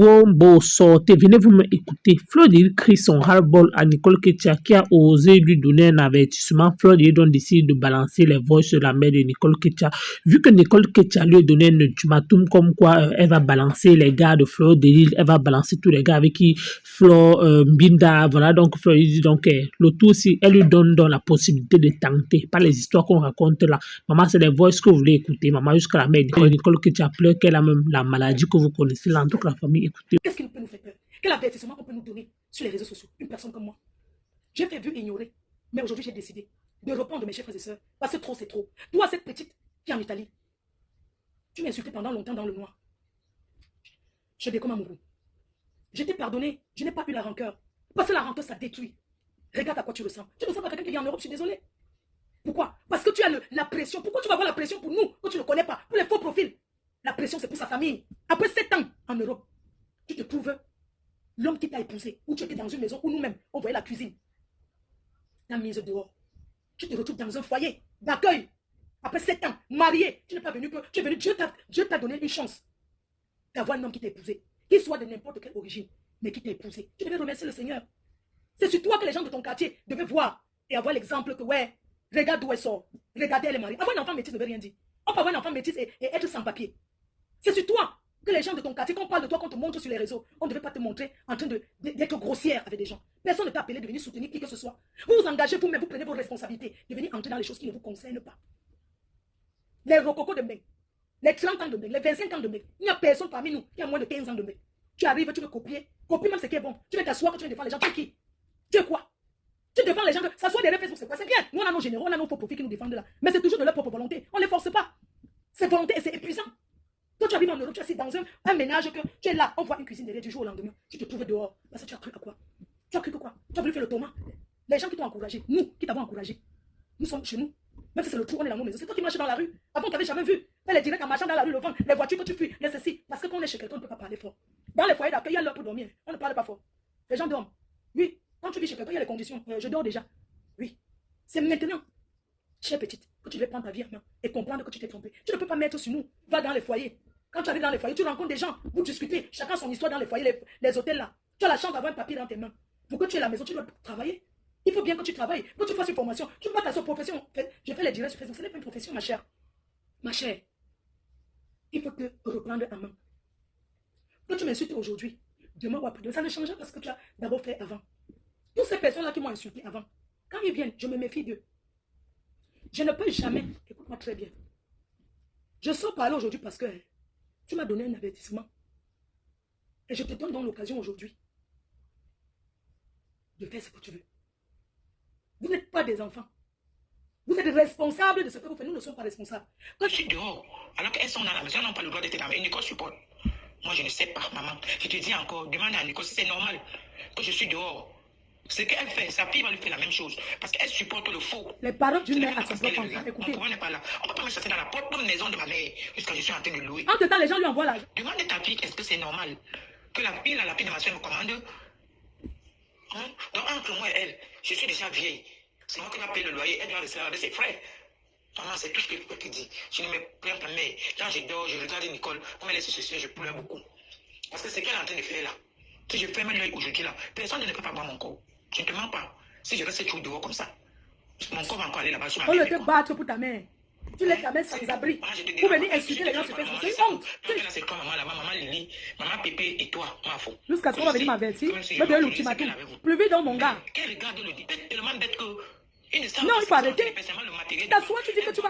bon, bon, sortez, venez vous me écouter. Floride crie son ras-le-bol à Nicole Ketia qui a osé lui donner un avertissement. Floride donc décide de balancer les voix sur la mère de Nicole Ketia. Vu que Nicole Ketia lui a donné un ultimatum comme quoi elle va balancer les gars de Floride, elle va balancer tous les gars avec qui Flor Mbinda, voilà, donc Floride dit donc le tout aussi, elle lui donne donc la possibilité de tenter, pas les histoires qu'on raconte là. Maman, c'est les voix que vous voulez écouter, maman, jusqu'à la mère Nicole Ketia pleure qu'elle a même la maladie que vous connaissez là, en toute la famille, écoutez. Qu'est-ce qui peut nous faire peur? Quel avertissement on peut nous donner sur les réseaux sociaux? Une personne comme moi. J'ai fait vu ignorer, mais aujourd'hui j'ai décidé de répondre, mes chers frères et sœurs, parce que trop c'est trop. Toi, cette petite qui est en Italie, tu m'as insulté pendant longtemps dans le noir. Je décomme amoureux. Je t'ai pardonné, je n'ai pas eu la rancœur. Parce que la rancœur, ça détruit. Regarde à quoi tu ressens. Tu ressens pas quelqu'un qui est en Europe, je suis désolé. Pourquoi? Parce que tu as la pression. Pourquoi tu vas avoir la pression pour nous, quand tu ne connais pas, pour les faux profils? La pression, c'est pour sa famille. Après 7 ans en Europe, tu te trouves l'homme qui t'a épousé, ou tu étais dans une maison où nous-mêmes, on voyait la cuisine. T'as mise dehors. Tu te retrouves dans un foyer d'accueil. Après 7 ans, marié, tu n'es pas venu que... Tu es venu, Dieu t'a donné une chance d'avoir un homme qui t'a épousé, qu'il soit de n'importe quelle origine, mais qui t'a épousé. Tu devais remercier le Seigneur. C'est sur toi que les gens de ton quartier devaient voir et avoir l'exemple que, ouais, regarde d'où elle sort. Regardez, elle est mariée. Avoir un enfant métis ne veut rien dire. On peut avoir un enfant métis et être sans papier. C'est sur toi que les gens de ton quartier, quand on parle de toi, quand on te montre sur les réseaux, on ne devait pas te montrer en train d'être grossière avec des gens. Personne ne t'a appelé de venir soutenir qui que ce soit. Vous vous engagez vous-même, vous prenez vos responsabilités de venir entrer dans les choses qui ne vous concernent pas. Les rococos de mec, les 30 ans de mec, les 25 ans de mec, il n'y a personne parmi nous qui a moins de 15 ans de mec. Tu arrives, tu veux copier même ce qui est bon. Tu veux t'asseoir, tu veux défendre les gens. Tu es qui? Tu es quoi? Tu défends les gens, ça soit des Facebook, c'est quoi? C'est bien. Nous, on a nos généraux, on a nos faux profils qui nous défendent là. Mais c'est toujours de leur propre volonté. On ne les force pas. C'est volonté et c'est épuisant. Toi, tu arrives en Europe, tu es assis dans un ménage que tu es là, on voit une cuisine derrière du jour au lendemain. Tu te trouves dehors. Parce que tu as cru à quoi? Tu as cru que quoi? Tu as voulu faire le tournant. Les gens qui t'ont encouragé, nous qui t'avons encouragé, nous sommes chez nous. Même si c'est le tour, on est dans nos maisons. C'est toi qui marches dans la rue. Avant, tu n'avais jamais vu. Fais les directs en marchant dans la rue, le vent, les voitures que tu fuis, les ceci. Parce que quand on est chez quelqu'un, on ne peut pas parler fort. Dans les foyers d'accueil, il y a l'heure pour dormir. On ne parle pas fort. Les gens dorment. Oui. Quand tu vis chez quelqu'un, il y a les conditions. Je dors déjà. Oui. C'est maintenant, chère petite, que tu devais prendre ta vie en main et comprendre que tu t'es trompé. Tu ne peux pas mettre sur nous. Va dans les foyers. Quand tu arrives dans les foyers, tu rencontres des gens. Vous discutez. Chacun son histoire dans les foyers, les hôtels là. Tu as la chance d'avoir un papier dans tes mains. Pour que tu aies la maison, tu dois travailler. Il faut bien que tu travailles, que tu fasses une formation. Tu ne peux pas ta profession. Je fais les directs sur Facebook. Ce n'est pas une profession, ma chère. Ma chère, il faut te reprendre en main. Que tu m'insultes aujourd'hui, demain ou après-demain, ça ne change pas parce que tu as d'abord fait avant. Toutes ces personnes-là qui m'ont insulté avant, quand ils viennent, je me méfie d'eux. Je ne peux jamais, écoute-moi très bien. Je sors parler aujourd'hui parce que tu m'as donné un avertissement. Et je te donne donc l'occasion aujourd'hui de faire ce que tu veux. Vous n'êtes pas des enfants. Vous êtes responsables de ce que vous faites. Nous ne sommes pas responsables. Quand je suis dehors, alors qu'elles sont dans la maison, elles n'ont pas le droit d'être dans la maison. Nicole supporte. Moi, je ne sais pas, maman. Je te dis encore, demande à Nicole si c'est normal que je suis dehors. Ce qu'elle fait, sa fille va lui faire la même chose. Parce qu'elle supporte le faux. Les paroles d'une mère à son propre enfant. Écoutez. Mon n'est pas là. On ne peut pas me chasser dans la propre maison de ma mère jusqu'à je suis en train de louer. En tout temps, les gens lui envoient l'argent. Demande à ta fille, est-ce que c'est normal que la fille de ma soeur me commande? Hein? Donc, entre moi et elle, je suis déjà vieille. C'est moi qui dois payer le loyer. Elle doit rester avec ses frères. Maman, c'est tout ce que je peux te dire. Je ne me plains pas, mais quand je dors, je regarde Nicole. On me laisse ceci, je pleure beaucoup. Parce que c'est qu'elle est en train de faire là. Si je ferme l'œil aujourd'hui là, personne ne peut pas voir mon corps. Je ne te mens pas. Si je reste toujours dehors comme ça, mon corps va encore aller là-bas. On ne te battre pour ta mère. Tu laisses ta mère sans abri. Pour venir insulter les gens sur Facebook. C'est une honte. C'est toi, maman là-bas, maman Lily, maman Pépé et toi, ma faute. Jusqu'à ce qu'on va venir m'avertir. Me donner l'ultimatum. Plus vite dans mon gars. Qu'elle regarde le dit tellement bête que. Non, il faut arrêter. T'assois, tu dis que tu vas.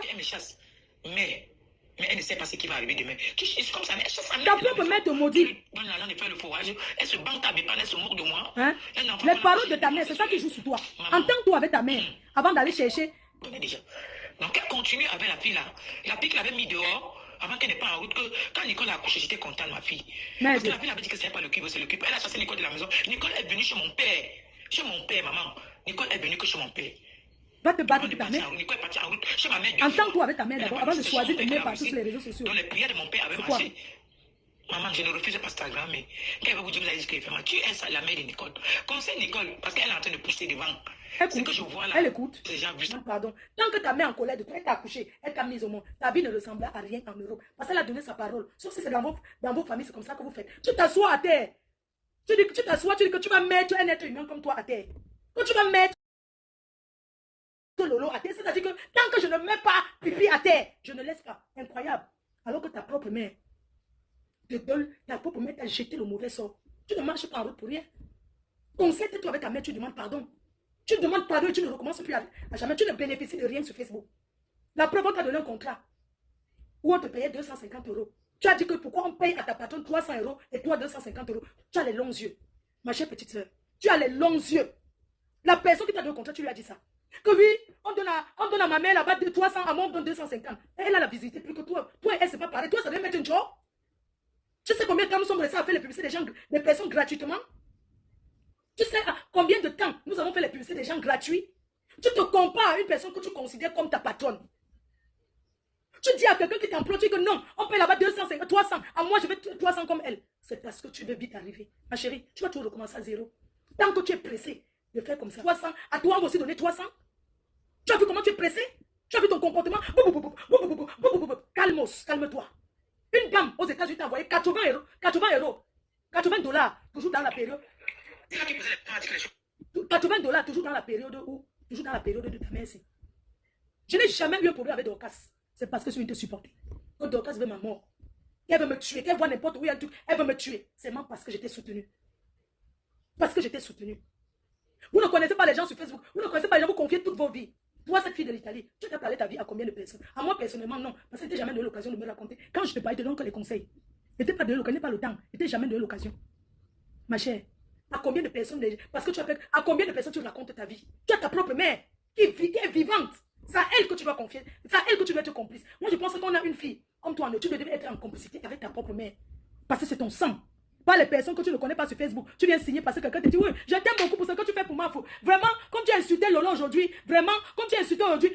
Mais elle ne sait pas ce qui va arriver demain. Tu chies comme ça, mais elle chasse sa mère. Ta propre mère te maudit. Elle se bande à Bépane, elle se moque de moi. Hein? Les paroles de ta mère, c'est ça qui joue sur toi. Entends-toi avec ta mère avant d'aller chercher. Déjà. Donc elle continue avec la fille là. La fille qui l'avait mis dehors. Avant qu'elle n'ait pas en route, que quand Nicole a accouché, j'étais contente, ma fille. Mais parce que la fille avait dit que c'est pas le cube, c'est le cube. Elle a chassé Nicole de la maison. Nicole est venue chez mon père. Chez mon père, maman. Nicole est venue que chez mon père. Va te battre pour ta mère. Nicole est partie en route chez ma mère. Entends-toi avec ta mère d'abord, avant de choisir de mettre partout sur les réseaux sociaux. Donc les prières de mon père avaient marché. Maman, je ne refuse pas Instagram, mais quand elle va vous dire, vous allez dire qu'elle fait mal. Tu es la mère de Nicole. Conseille Nicole, parce qu'elle est en train de pousser devant. Ce que je vois là, Elle écoute. j'ai déjà vu ça. Non, pardon. Tant que ta mère en colère de toi, elle t'a accouché, elle t'a mise au monde. Ta vie ne ressemblait à rien en Europe. Parce qu'elle a donné sa parole. Sauf si c'est dans vos familles, c'est comme ça que vous faites. Tu t'assois à terre. Tu dis que tu t'assois, tu dis que tu vas mettre un être humain comme toi à terre. Quand tu vas mettre Lolo à terre, c'est-à-dire que tant que je ne mets pas pipi à terre, je ne laisse pas. Incroyable. Alors que ta propre mère te donne, ta propre mère t'a jeté le mauvais sort. Tu ne marches pas en route pour rien. Concerte-toi avec ta mère, tu demandes pardon. Tu demandes pardon et tu ne recommences plus à jamais. Tu ne bénéficies de rien sur Facebook. La preuve, on t'a donné un contrat où on te payait 250 €. Tu as dit que pourquoi on paye à ta patronne 300 € et toi 250 €. Tu as les longs yeux. Ma chère petite soeur, tu as les longs yeux. La personne qui t'a donné le contrat, tu lui as dit ça. Que oui, on donne à ma mère là-bas de 300, à moi on donne 250. Elle a la visité plus que toi. Toi et elle, c'est pas pareil. Toi, ça doit mettre une job. Tu sais combien de temps nous sommes restés à faire les publicités des personnes gratuitement? Tu sais combien de temps nous avons fait les publicités des gens gratuits? Tu te compares à une personne que tu considères comme ta patronne. Tu dis à quelqu'un qui t'emploie, tu dis que non, on paye là-bas 250, 300. À moi, je veux 300 comme elle. C'est parce que tu veux vite arriver. Ma chérie, tu vas tout recommencer à zéro. Tant que tu es pressé de faire comme ça, 300, à toi aussi donner 300. Tu as vu comment tu es pressé? Tu as vu ton comportement? Calmos, calme-toi. Une dame aux États-Unis t'a envoyé 80 €, 80 $, toujours dans la période. 80 $, toujours dans la période où, toujours dans la période de ta mère. Je n'ai jamais eu un problème avec Dorcas. C'est parce que je viens te supporter. Quand Dorcas veut ma mort, elle veut me tuer, qu'elle voit n'importe où il y a un truc, elle veut me tuer. C'est même parce que j'étais soutenue. Parce que j'étais soutenue. Vous ne connaissez pas les gens sur Facebook. Vous ne connaissez pas les gens, vous confiez toute vos vies. Toi, cette fille de l'Italie, tu t'as parlé ta vie à combien de personnes? À moi, personnellement, non. Parce que je n'ai jamais donné l'occasion de me raconter. Quand je te parlais, je te donne que les conseils. Je n'ai pas donné l'occasion, pas le temps. Je n'ai jamais donné l'occasion. Ma chère, à combien de personnes, parce que tu appelles, à combien de personnes tu racontes ta vie? Tu as ta propre mère qui est vivante. C'est à elle que tu dois confier. C'est à elle que tu dois être complice. Moi, je pense qu'on a une fille comme toi, tu devais être en complicité avec ta propre mère. Parce que c'est ton sang. Pas les personnes que tu ne connais pas sur Facebook. Tu viens signer parce que quelqu'un te dit, oui, je t'aime beaucoup pour ce que tu fais pour moi. Vraiment, comme tu as insulté Lolo aujourd'hui, vraiment, comme tu as insulté aujourd'hui,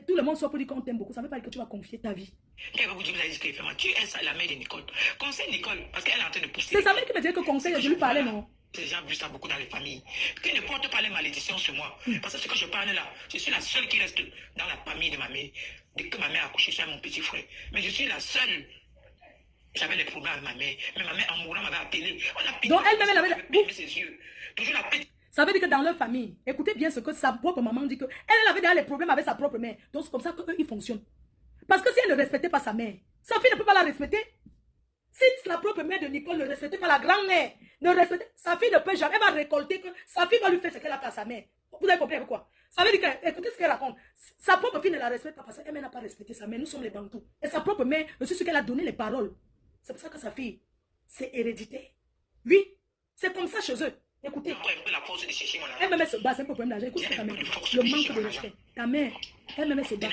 tout le monde soit pour dire qu'on t'aime beaucoup. Ça ne veut pas dire que tu vas confier ta vie. Elle va vous dire, vous avez dit qu'elle fait mal. Tu es la mère de Nicole. Conseil Nicole, parce qu'elle est en train de pousser. C'est sa mère qui me dit que conseil, je lui parlais, non? J'ai déjà vu ça beaucoup dans les familles. Qui ne porte pas les malédictions sur moi. Parce que ce que je parle là, je suis la seule qui reste dans la famille de ma mère. Dès que ma mère a accouché, c'est mon petit frère. Mais je suis la seule. J'avais des problèmes avec ma mère. Mais ma mère, en mourant, m'avait appelé. Donc elle-même, elle avait ses yeux. Toujours la paix. Ça veut dire que dans leur famille, écoutez bien ce que sa propre maman dit, que elle avait déjà les problèmes avec sa propre mère. Donc c'est comme ça qu'eux, ils fonctionnent. Parce que si elle ne respectait pas sa mère, sa fille ne peut pas la respecter. Si la propre mère de Nicole ne respectait pas la grand-mère, sa fille ne peut jamais, elle va récolter, que sa fille va lui faire ce qu'elle a fait à sa mère. Vous avez compris avec quoi? Ça veut dire que, écoutez ce qu'elle raconte. Sa propre fille ne la respecte pas parce qu'elle n'a pas respecté sa mère. Nous sommes les Bantous. Et sa propre mère, je suis sûr qu'elle a donné les paroles. C'est pour ça que sa fille, c'est héréditaire. Oui, c'est comme ça chez eux. Écoutez, elle me met ce bas, c'est un problème d'argent. Écoute ta mère. Le manque de respect. Ta mère, elle me met ce bas.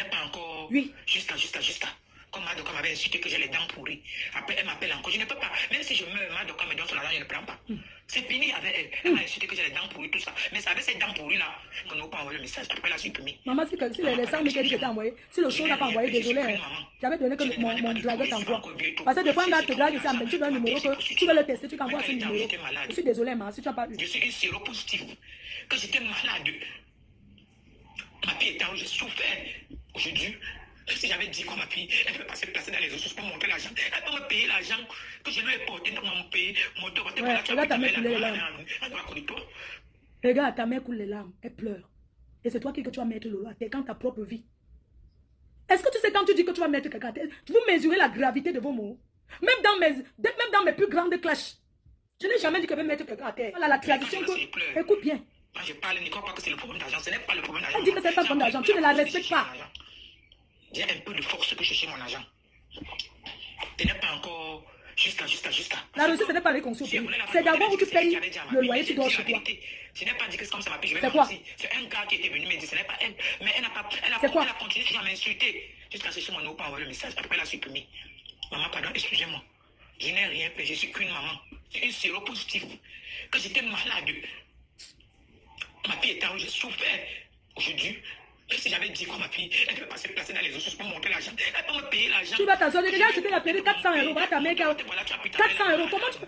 Oui. Jusqu'à. Comme Madoka m'avait insulté que j'ai les dents pourries. Après, elle m'appelle encore. Je ne peux pas. Même si je meurs, Madoka me donne son argent, je ne prends pas. C'est fini avec elle. Elle m'a insulté que j'ai les dents pourries, tout ça. Mais c'est avec ces dents pourries-là qu'on n'a pas envoyé le message. Après, elle a supprimé. Maman, si les 100 000 que t'as envoyé, si le show n'a pas envoyé, désolé. J'avais donné que mon dragueur t'envoie. Parce que des fois, un gars te drague ici, tu veux un numéro que tu veux le tester, tu t'envoies ce numéro. Je suis désolé, maman, si tu n'as pas eu. Je suis une séropositive. Quand j'étais malade, ma fille était où j'ai souffert. Aujourd'hui, si j'avais dit quoi ma fille, elle peut pas se placer dans les ressources pour monter l'argent. Elle peut me payer l'argent que je lui ai porté dans mon pays. Regarde ta mère couler les larmes. Regarde ta mère coule les larmes. Elle pleure. Et c'est toi qui que tu vas mettre Lolo à terre quand ta propre vie. Est-ce que tu sais quand tu dis que tu vas mettre quelqu'un à terre, vous mesurez la gravité de vos mots? Même dans mes plus grandes clashs. Je n'ai jamais dit que je vais mettre quelqu'un à terre. Voilà la tradition que... Écoute bien. Quand je parle, ne crois pas que c'est le problème d'argent. Ce n'est pas le problème d'argent. Elle dit que c'est pas le problème d'argent. Tu ne la respectes pas. J'ai un peu de force que je cherche mon argent. Ce n'est pas encore jusqu'à. La recette, ce n'est pas réconcilié au pays. C'est d'abord où tu payes le loyer, tu dois chez toi. Je n'ai pas dit que c'est comme ça ma fille. C'est quoi? C'est un gars qui était venu me dire, ce n'est pas elle. Mais elle a continué à m'insulter. Jusqu'à chercher mon nom pour envoyer le message. Après, elle a supprimé. Maman, pardon, excusez-moi. Je n'ai rien fait, je suis qu'une maman. C'est une séropositive. Quand j'étais malade, ma fille était où j'ai souffert. Aujourd'hui, si j'avais dit quoi ma fille, elle ne peut pas se placer dans les ressources pour monter l'argent. Elle peut me payer l'argent. Tu vas t'asseoir, déjà je t'ai payé 400 €. Voilà ta mère qui a 400 €. Comment tu...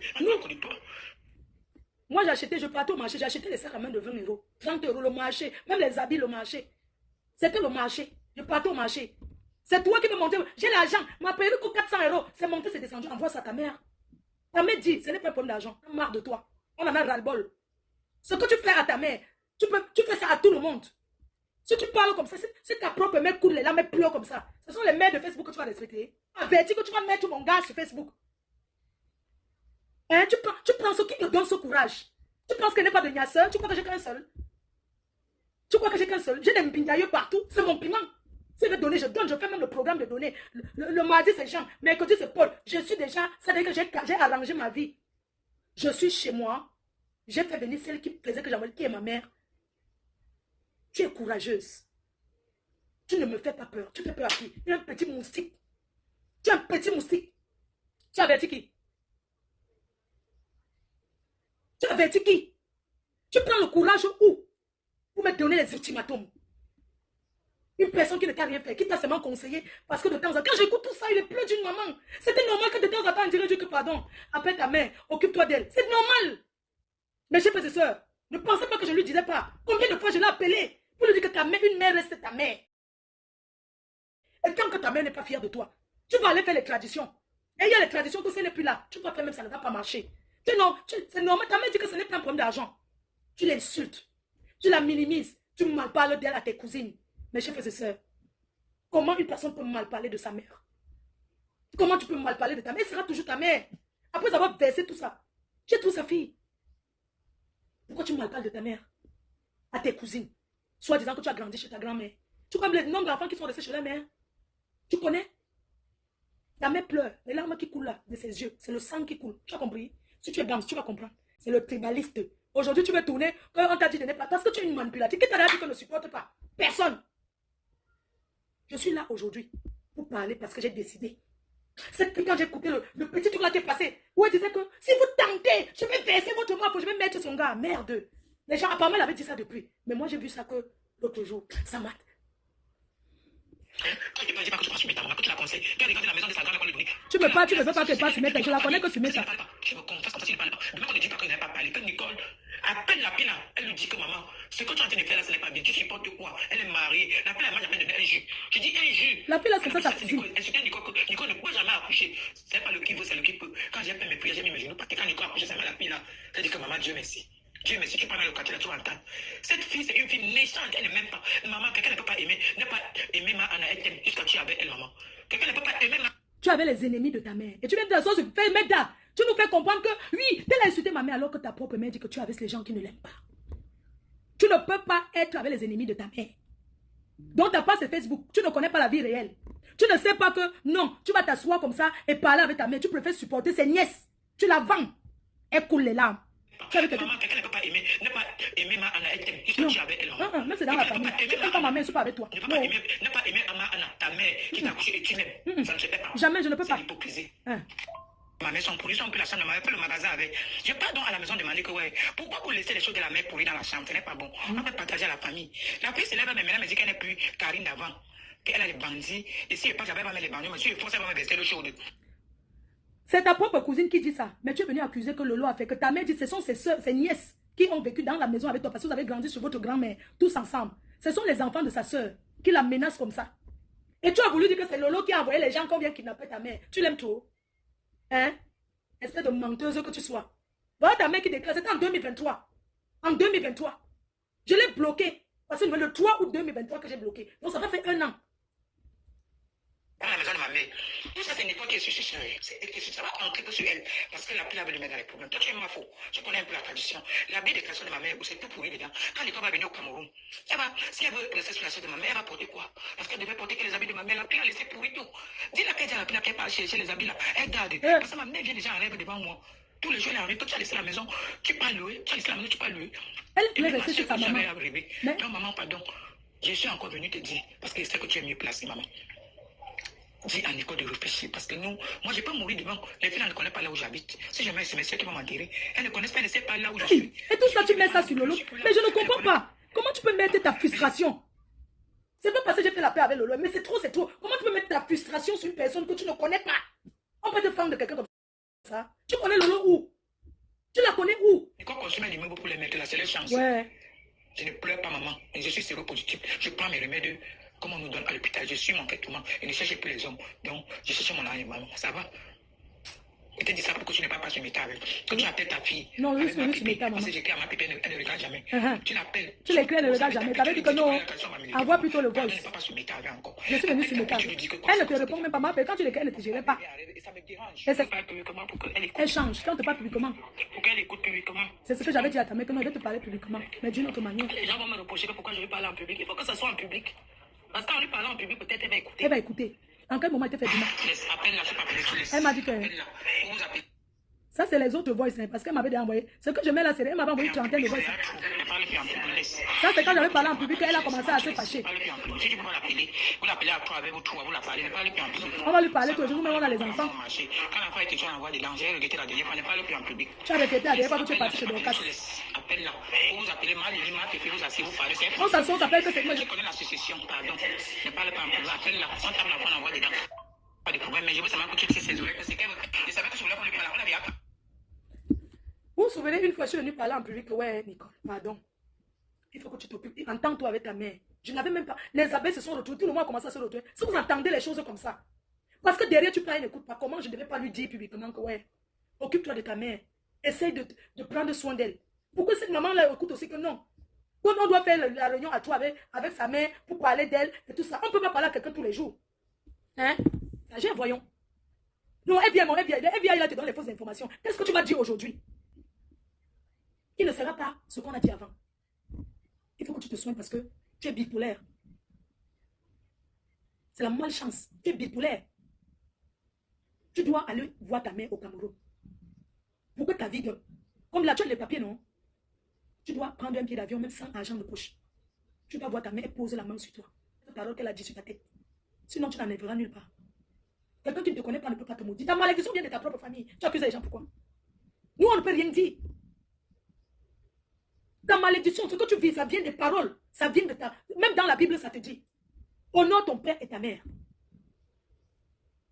Moi, j'ai acheté, je partais au marché, j'ai acheté les sacs à main de 20 euros, 30 euros le marché, même les habits le marché. C'était le marché. Je partais au marché. C'est toi qui me montais. J'ai l'argent. Ma payé que 400 euros. C'est monté, c'est descendu. Envoie ça à ta mère. Ta mère dit, ce n'est pas un problème d'argent. On a marre de toi. On en a ras-le-bol. Ce que tu fais à ta mère, tu fais ça à tout le monde. Si tu parles comme ça, si ta propre mère coule les larmes et pleure comme ça, ce sont les mères de Facebook que tu vas respecter. Avertis que tu vas mettre mon gars sur Facebook. Hein, tu penses qui te donne ce courage? Tu penses qu'elle n'est pas de Niasseur? Tu crois que j'ai qu'un seul? Tu crois que j'ai qu'un seul? J'ai des mpingailleux partout. C'est mon piment. Si je veux donner, je donne. Je fais même le programme de donner. Le mardi, c'est Jean. Mercredi, c'est Paul. Je suis déjà... C'est-à-dire que j'ai arrangé ma vie. Je suis chez moi. J'ai fait venir celle qui faisait que j'envoyais, qui est ma mère. Tu es courageuse. Tu ne me fais pas peur. Tu fais peur à qui? Il y a un petit moustique. Tu es un petit moustique. Tu avertis qui? Tu avertis qui? Tu prends le courage où? Pour me donner les ultimatums. Une personne qui ne t'a rien fait, qui t'a seulement conseillé, parce que de temps en temps, quand j'écoute tout ça, il est plein d'une maman. C'était normal que de temps en temps, on dirait Dieu que pardon. Appelle ta mère, occupe-toi d'elle. C'est normal. Mes chers frères et sœurs, ne pensez pas que je ne lui disais pas. Combien de fois je l'ai appelé pour lui dire que ta mère, une mère reste ta mère. Et tant que ta mère n'est pas fière de toi, tu vas aller faire les traditions. Et il y a les traditions que ce n'est plus là. Tu vas faire même ça ne va pas marcher. C'est normal. Ta mère dit que ce n'est pas un problème d'argent. Tu l'insultes. Tu la minimises. Tu mal parles d'elle à tes cousines. Mes chers frères et sœurs, comment une personne peut mal parler de sa mère? Comment tu peux mal parler de ta mère? Elle sera toujours ta mère. Après avoir versé tout ça, j'ai trouvé sa fille. Pourquoi tu mal parles de ta mère? À tes cousines. Soit disant que tu as grandi chez ta grand-mère. Tu connais le nombre d'enfants qui sont restés chez la mère? Tu connais? Ta mère pleure. Les larmes qui coulent là, de ses yeux, c'est le sang qui coule. Tu as compris? Si tu es blanc, tu vas comprendre. C'est le tribaliste. Aujourd'hui, tu veux tourner quand on t'a dit de ne pas. Parce que tu es une manipulatrice. Qui t'a dit qu'on ne supporte pas? Personne. Je suis là aujourd'hui pour parler parce que j'ai décidé. C'est que quand j'ai écouté le petit truc là qui est passé, où elle disait que si vous tentez, je vais verser votre mort, je vais mettre son gars. Merde. Les gens apparemment l'avaient dit ça depuis. Mais moi j'ai vu ça que l'autre jour. Ça m'a... Quand tu dis pas que tu passes sur Meta, que tu la conseilles, tu as regardé la maison de sa grand-mère qu'on lui dit. Tu ne veux pas que tu passes sur Meta, je la connais que sur Meta. Je me confesse comme ça s'il ne parle pas. Demain qu'on ne dit pas qu'il n'a pas parlé, que Nicole appelle la pile, elle lui dit que maman, ce que tu es en train de faire là, ce n'est pas bien. Tu supportes quoi? Elle est mariée. La pile, elle m'a jamais donné un jus. Je dis un jus. La pile là, c'est ça, Elle soutient Nicole que Nicole ne peut jamais accoucher. C'est pas le qui veut, c'est le qui peut. Quand j'ai fait mes prières, j'ai mis mes genoux parce que quand Nicole accouche, c'est la pile là. J'ai dit que maman, Dieu merci. Dieu merci, tu parles dans le quartier là, tu vas entendre. Cette fille, c'est une fille naissante, elle ne m'aime pas. Maman, quelqu'un ne peut pas aimer, ma Anna, elle t'aime jusqu'à tu es avec elle, maman. Quelqu'un ne peut pas aimer ma... Tu avais les ennemis de ta mère. Et tu viens de la sauce, Meta. Tu nous fais comprendre que, oui, tu as insulté ma mère alors que ta propre mère dit que tu es avec les gens qui ne l'aiment pas. Tu ne peux pas être avec les ennemis de ta mère. Donc ta page c'est Facebook, tu ne connais pas la vie réelle. Tu ne sais pas que, non, tu vas t'asseoir comme ça et parler avec ta mère. Tu préfères supporter ses nièces. Tu la vends. Elle coule les larmes. Maman, quelqu'un ne peut pas aimer, ma Anna, elle t'aime. Juste tu es avec elle. Non, même c'est dans la famille. Tu n'aimes pas ma mère, je ne suis pas avec toi. Ne pas aimer ma Anna, ta mère qui t'a accouché et tu l'aimes. Ça ne se fait pas. Jamais, je ne peux pas. C'est l'hypocrisie. Ma mère sont pourries, sont plus la chambre de ma mère, fait le magasin avec. Je pars donc à la maison demander que, ouais, pourquoi vous laissez les choses de la mère pourries dans la chambre? Ce n'est pas bon. On peut partager à la famille. La fille se lève, mais maintenant, elle me dit qu'elle n'est plus Karine d'avant. Qu'elle a les bandits. Et si je pense j'avais pas mis les bandits, mais si je force, elle va me verser le chaud. C'est ta propre cousine qui dit ça. Mais tu es venu accuser que Lolo a fait. Que ta mère dit ce sont ses soeurs, ses nièces qui ont vécu dans la maison avec toi. Parce que vous avez grandi sur votre grand-mère. Tous ensemble. Ce sont les enfants de sa soeur qui la menacent comme ça. Et tu as voulu dire que c'est Lolo qui a envoyé les gens qu'on vient kidnapper ta mère. Tu l'aimes trop? Hein? Espèce de menteuse que tu sois. Voilà ta mère qui déclare. C'était en 2023. En 2023. Je l'ai bloqué. Parce que c'est le 3 août 2023 que j'ai bloqué. Donc ça va faire 1 an. Dans la maison de ma mère. Tout ça, c'est Nicole qui est sur elle. C'est elle qui est sur ça. Va entrer que sur elle. Parce que la pile avait le mettre dans les problèmes. Toi, tu es ma faux. Tu connais un peu la tradition. L'habit de création de ma mère, où c'est tout pourri dedans. Quand Nicole va venir au Cameroun, elle va, si elle veut rester sur la chaise de ma mère, elle va porter quoi? Parce qu'elle devait porter que les habits de ma mère. La pile a laissé pourri tout. Dis-la qu'elle dit à la pile qu'elle part chercher les habits là. Elle garde. Parce que ma mère vient déjà en rêve devant moi. Tous les jours, elle arrive. Toi, tu as laissé la maison. Tu peux louer. Tu as laissé la maison, tu peux louer. Elle est restée chez sa maman. Donc, maman, pardon. Je suis encore venue te dire. Parce que c'est que tu es mieux placée, maman. Dis à Nicole de réfléchir parce que nous, moi je peux mourir devant. Les filles ne connaissent pas là où j'habite. Si jamais c'est mes soeurs qui vont m'enterrer, elles ne connaissent pas, elles ne savent pas là où je suis. Et tout ça, tu mets ça sur Lolo. Mais je ne comprends pas. Comment tu peux mettre ta frustration? C'est pas parce que j'ai fait la paix avec Lolo, mais c'est trop, c'est trop. Comment tu peux mettre ta frustration sur une personne que tu ne connais pas? On peut te fendre de quelqu'un comme ça. Tu connais Lolo où? Tu la connais où? Nicole construit mes immeubles pour les mettre là, c'est leur chance. Ouais. Je ne pleure pas, maman. Et je suis séropositif. Je prends mes remèdes comme on nous donne à l'hôpital. Je suis mon traitement et ne cherche plus les hommes. Donc, je cherche mon âme, maman. Ça va? Je te dis ça pour que tu n'es pas sur mes tables. Quand tu appelles ta fille, non, je avec suis ma venue sur mes pépé, tables, parce maman. que j'écris à ma pépé, elle ne regarde jamais. Tu l'appelles. Tu l'écris, elle ne regarde jamais. Tu avais dit que non. Envoie plutôt le voice. Je ne pas sur mes tables encore. Je suis venue sur mes tables. Elle ne te répond même pas, ma pépé. Quand tu l'écris, elle ne te gérait pas. Et ça me dérange. Et c'est- Pas publiquement pour qu'elle écoute. Elle change. Quand on te parle publiquement. Pour qu'elle écoute publiquement. C'est ce que j'avais dit à ta mère, que non, elle va te parler publiquement. Mais d'une autre manière. Les gens vont me reprocher que pourquoi je vais parler en public. Il faut que ça soit en public. Parce qu'en lui parlant en public, peut-être elle va écouter. Elle va écouter. En quel moment elle te fait du mal? Appelle là, je sais pas appeler, tu laisses. Elle m'a dit que... Appelle là. Vous appelez. Ça, c'est les autres voices, hein, parce qu'elle m'avait déjà envoyé. Ce que je mets là, c'est elle m'avait envoyé une trentaine de voices. Ne parle plus en public. Laisse. Ça, c'est quand j'avais parlé en public qu'elle a commencé à se fâcher. Parlez plus en public. Si tu peux pas l'appeler, vous l'appelez à toi avec vos trous, vous la parlez. Ne parlez plus en public. On va lui parler tous les jours, même on a les enfants. Quand l'enfant était déjà envoyé dedans, j'ai regretté la dernière fois. Ne parlez plus en public. Tu as regretté la dernière fois que tu es parti chez Dorcas. Appelle là. Vous appelez mal, il dit mal, et vous asseyez, vous parlez. On s'assoit, on s'appelle que c'est moi. Je connais l'association, pardon. Ne parle pas en public. Appelle là. On tape l'enfant, on l'envoie dedans. Pas de problème, mais je veux seulement que tu sais ses oreilles. Je savais que je voulais qu'on lui parle. On avait appris. Vous vous souvenez, une fois, je suis venue parler en public, ouais, Nicole, pardon. Il faut que tu t'occupes. Entends-toi avec ta mère. Je n'avais même pas. Les abeilles se sont retrouvées. Tout le monde a commencé à se retrouver. Si vous entendez les choses comme ça, parce que derrière, tu parles, elle n'écoute pas. Comment je ne devais pas lui dire publiquement que, ouais, occupe-toi de ta mère. Essaye de prendre soin d'elle. Pourquoi cette maman-là écoute aussi que non? Donc, on doit faire la réunion à toi avec sa mère pour parler d'elle et tout ça. On ne peut pas parler à quelqu'un tous les jours. Hein? Agir, voyons. Non, elle vient, il a te donné les fausses informations. Qu'est-ce que tu vas dire aujourd'hui? Il ne sera pas ce qu'on a dit avant. Il faut que tu te soignes parce que tu es bipolaire. C'est la malchance. Tu es bipolaire. Tu dois aller voir ta mère au Cameroun. Pour que ta vie... Comme là, tu as les papiers, non? Tu dois prendre un billet d'avion, même sans argent de poche. Tu vas voir ta mère et poser la main sur toi. La parole qu'elle a dit sur ta tête. Sinon, tu n'en arriveras nulle part. Quelqu'un qui ne te connaît pas ne peut pas te maudire. Ta malédiction vient de ta propre famille. Tu accuses les gens, pourquoi? Nous, on ne peut rien dire. Ta malédiction, ce que tu vis, ça vient des paroles. Ça vient de ta... Même dans la Bible, ça te dit. Honore ton père et ta mère.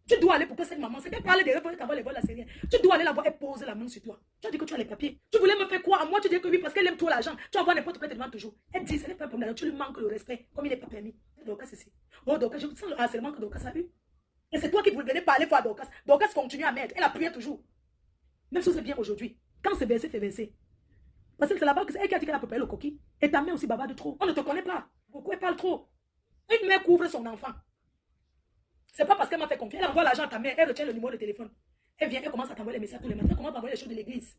Tu dois aller pour que cette maman, c'est qu'elle parle des rêves, qu'elle les vols, c'est rien. Tu dois aller la voir et poser la main sur toi. Tu as dit que tu as les papiers. Tu voulais me faire quoi? À moi, tu dis que oui, parce qu'elle aime trop l'argent. Tu vas voir n'importe quoi, tu te demandes toujours. Elle dit, ce n'est pas un problème. Tu lui manques le respect, comme il n'est pas permis. Dorcas, c'est ici. Oh, Dorcas, je sens le harcèlement que Dorcas a eu. Et c'est toi qui venais parler voir Dorcas. Dorcas continue à mettre. Elle a prié toujours. Même si c'est bien aujourd'hui. Quand c'est versé, c'est versé. Parce que c'est là-bas que c'est elle qui a dit qu'elle a préparé le coquille. Et ta mère aussi bavarde trop. On ne te connaît pas. Pourquoi elle parle trop? Une mère couvre son enfant. C'est pas parce qu'elle m'a fait confiance. Elle envoie l'argent à ta mère, elle retient le numéro de téléphone. Elle vient, elle commence à t'envoyer les messages tous les matins. Elle commence à t'envoyer les choses de l'église.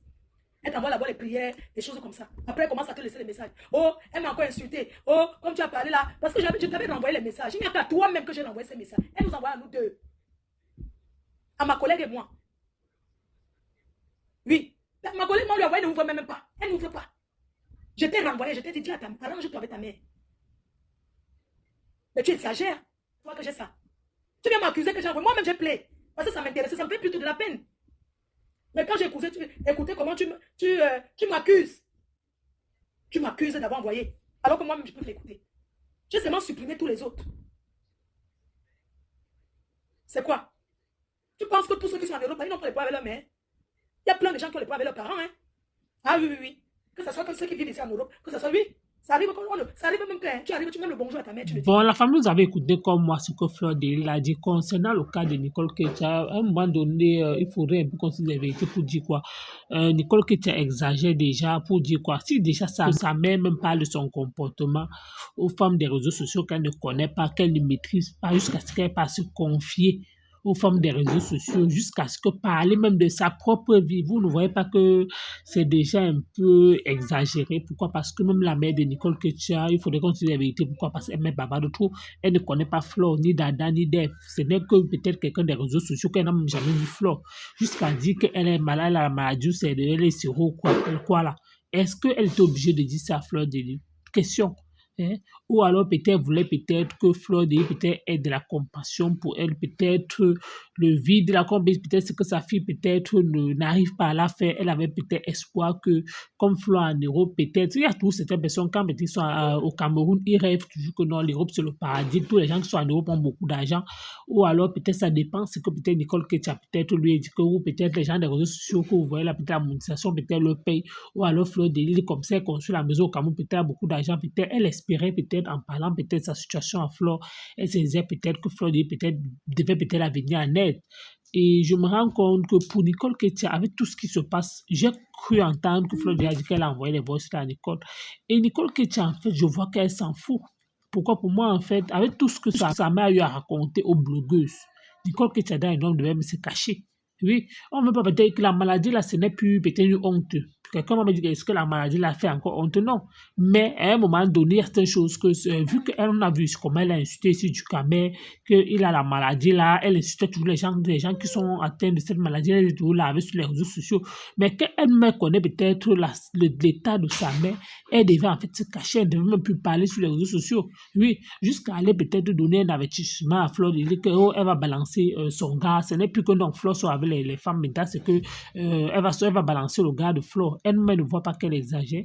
Elle t'envoie là-bas les prières, des choses comme ça. Après, elle commence à te laisser les messages. Oh, elle m'a encore insulté. Oh, comme tu as parlé là. Parce que je t'avais renvoyé les messages. Il n'y a qu'à toi-même que j'ai renvoyé ces messages. Elle nous envoie à nous deux. À ma collègue et moi. Oui. Ma collègue, moi, lui envoyé, ne m'ouvre même pas. Elle n'ouvre pas. Je t'ai renvoyé, je t'ai dit, arrange-toi avec ta mère. Mais tu exagères. Toi que j'ai ça. Tu viens m'accuser que j'ai envoyé. Moi-même, j'ai plaidé. Parce que ça m'intéressait, ça me fait plutôt de la peine. Mais quand j'ai écouté comment tu m'accuses. Tu m'accuses d'avoir envoyé. Alors que moi-même, je peux l'écouter. J'ai seulement supprimé tous les autres. C'est quoi? Tu penses que tous ceux qui sont en Europe, ils n'ont pas les points avec leur mère? Il y a plein de gens qui ont les points avec leurs parents. Hein? Ah oui, oui, oui. Que ce soit comme ceux qui vivent ici en Europe. Que ce soit, oui. Ça arrive même quand tu arrives, tu mets le bonjour à ta mère, tu le dis. Bon, la famille, vous avez écouté comme moi ce que Fleur Delis a dit concernant le cas de Nicole Ketia. À un moment donné, il faudrait un peu considérer la vérité pour dire quoi. Nicole Ketia exagère déjà pour dire quoi. Si déjà sa mère même parle de son comportement aux femmes des réseaux sociaux qu'elle ne connaît pas, qu'elle ne maîtrise pas, jusqu'à ce qu'elle passe se confier aux femmes des réseaux sociaux, jusqu'à ce que parler même de sa propre vie. Vous ne voyez pas que c'est déjà un peu exagéré. Pourquoi? Parce que même la mère de Nicole Ketia, il faudrait qu'on se dise la vérité. Pourquoi? Parce qu'elle met baba de trop. Elle ne connaît pas Flore, ni Dada, ni Def. Ce n'est que peut-être quelqu'un des réseaux sociaux qu'elle n'a même jamais vu Flore. Jusqu'à dire qu'elle est malade, elle a la maladie, c'est de elle est sirop, quoi là. Est-ce qu'elle est obligée de dire ça à Fleur Delis? Question. Hein? Ou alors peut-être voulait peut-être que Fleur Delis peut-être ait de la compassion pour elle, peut-être le vide, là, qu'on dit peut-être que sa fille peut-être n'arrive pas à la faire. Elle avait peut-être espoir que, comme Flo en Europe, peut-être, il y a toutes certaines personnes, quand ils sont au Cameroun, ils rêvent toujours que non, l'Europe c'est le paradis. Tous les gens qui sont en Europe ont beaucoup d'argent. Ou alors peut-être ça dépend, c'est que peut-être Nicole Ketcha peut-être lui dit que, ou peut-être les gens des réseaux sociaux que vous voyez là, peut-être la monétisation, peut-être le paye. Ou alors Flo Delille, comme ça, construit la maison au Cameroun, peut-être a beaucoup d'argent, peut-être elle espérait, peut-être en parlant peut-être sa situation à Flo, elle se disait peut-être que Flo Delille peut-être devait peut-être la venir en aide. Et je me rends compte que pour Nicole Ketcha, avec tout ce qui se passe, j'ai cru entendre que Flo Delille a dit qu'elle a envoyé les voices à Nicole. Et Nicole Ketcha, en fait, je vois qu'elle s'en fout. Pourquoi pour moi, en fait, avec tout ce que sa mère a eu à raconter aux blogueuses, Nicole Ketcha, un homme devait même se cacher. Oui, on ne peut pas peut-être que la maladie, là, ce n'est plus peut-être une honte. Quelqu'un m'a dit, est-ce que la maladie l'a fait encore honte? Non. Mais à un moment donné, il y a certaines choses que, vu qu'elle a vu comment elle a insulté ici du Camer, qu'il a la maladie là, elle insultait toujours les gens qui sont atteints de cette maladie, elle est toujours là avec sur les réseaux sociaux. Mais qu'elle-même connaît peut-être l'état de sa mère, elle devait en fait se cacher, elle ne devait même plus parler sur les réseaux sociaux. Oui, jusqu'à aller peut-être donner un avertissement à Flo, dire qu'elle va balancer son gars. Ce n'est plus que non, Flo soit avec les femmes, maintenant c'est que elle va balancer le gars de Flo. Elle-même ne voit pas qu'elle exagère.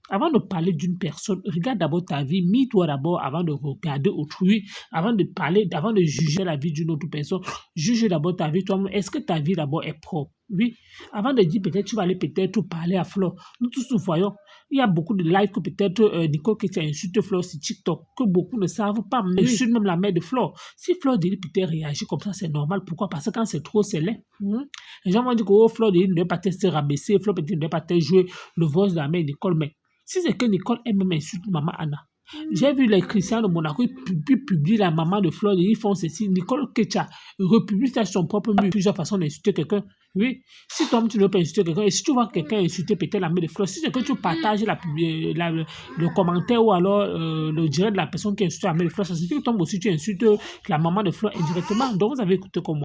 Avant de parler d'une personne, regarde d'abord ta vie, mis-toi d'abord avant de regarder autrui, avant de parler, avant de juger la vie d'une autre personne, juge d'abord ta vie toi-même. Est-ce que ta vie d'abord est propre? Oui. Avant de dire peut-être tu vas aller peut-être parler à Flo. Nous tous nous voyons. Il y a beaucoup de lives que peut-être Nicole qui insulte Flo sur TikTok, que beaucoup ne savent pas, mais insulte même la mère de Flo. Si Flo dit peut-être réagir comme ça, c'est normal. Pourquoi? Parce que quand c'est trop, c'est laid. Les gens vont dire que oh, Flo dit ne doit pas se rabaisser, Flo peut-être ne doit pas jouer le voice de la mère de Nicole, mais si c'est que Nicole elle-même insulte maman Anna. J'ai vu les chrétiens de Monaco publier la maman de Flo, ils font ceci. Nicole Ketcha republie sur son propre mur plusieurs façons d'insulter quelqu'un. Oui, si toi tu ne veux pas insulter quelqu'un, et si tu vois quelqu'un insulter peut-être la mère de Flo, si c'est que tu partages le commentaire ou alors le direct de la personne qui insulte la mère de Flo, ça signifie que toi aussi tu insultes la maman de Flo indirectement. Donc vous avez écouté comment